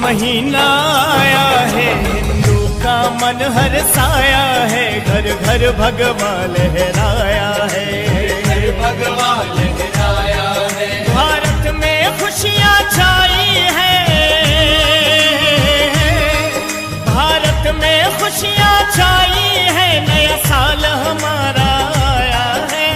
महीना आया है, हिंदू का मन हर्षाया है, घर घर भगवा लहराया है, घर भगवा लहराया है। भारत में खुशियाँ छाई है, भारत में खुशियाँ छाई है, नया साल हमारा आया है।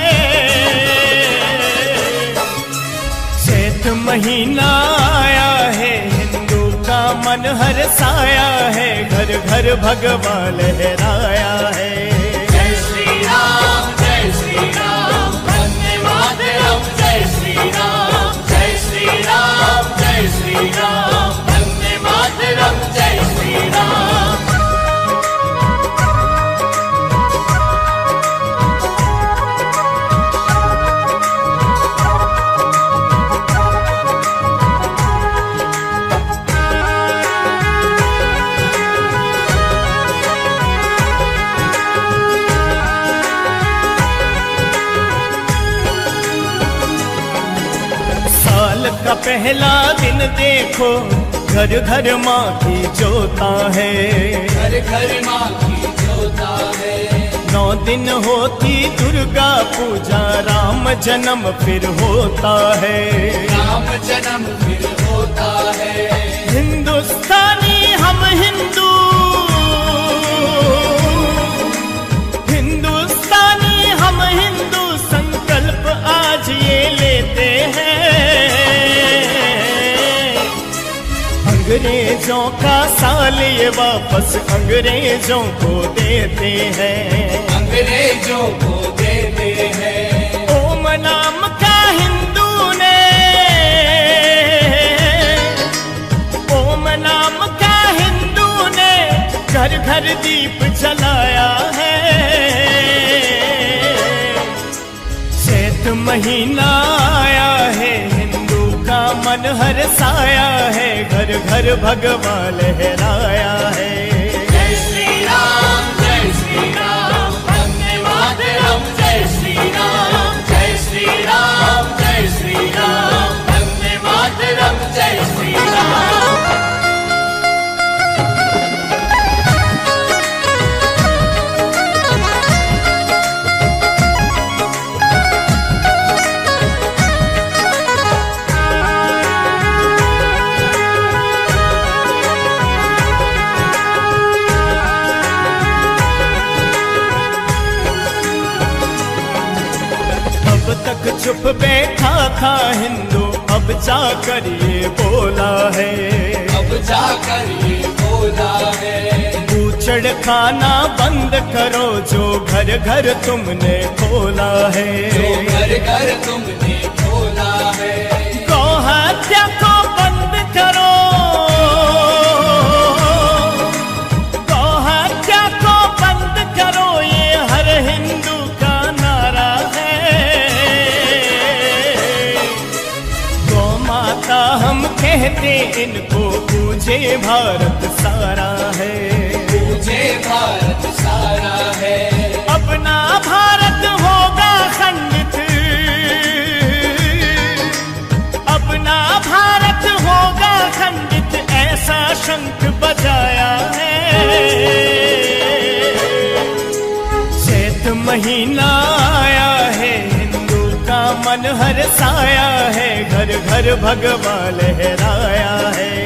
चैत महीना आया है, हिंदू का मन हर्षाया है, घर घर भगवा लहराया है। जय श्री राम, जय श्री राम, वंदे मातरम। जय श्री राम, जय श्री राम, जय श्री राम, वंदे मातरम। जय श्री राम। साल का पहला दिन देखो, घर घर माँ की जोता है, घर घर माँ की जोता है। 9 दिन होती दुर्गा पूजा, राम जन्म फिर होता है, राम जन्म फिर होता है। हिंदुस्तानी हम हिंदू, हिंदुस्तानी हम हिंदू, संकल्प आज ये लेते हैं, अंग्रेजों का साल ये वापस अंग्रेजों को देते हैं, अंग्रेजों को देते हैं। ओम नाम का हिंदू ने, ओम नाम का हिंदू ने, घर घर दीप जलाया है। चैत महीना आया है, हिंदू का मन हर्षाया है, घर घर भगवा लहराया है। जय श्री राम, जय श्री राम, वंदे मातरम। जय श्री राम, जय श्री राम, जय श्री राम, वंदे मातरम। जय श्री राम। अब तक चुप बैठा था हिंदू, अब जाकर ये बोला है, अब जाकर ये बोला है। बूचड़ खाना बंद करो, जो घर घर तुमने खोला है, जो घर घर तुमने खोला है। गौ हत्या को बंद करो, गौ हत्या को बंद करो, ये हर हिंदू का नारा है। गौ माता हम कहते इनको, पूजे भारत सारा है, पूजे भारत सारा है। अपना भारत होगा खंडित, अपना भारत होगा खंडित, ऐसा शंख बजाया है। चैत महीना आया है, हिंदू का मन हर्षाया है, घर घर भगवा लहराया है।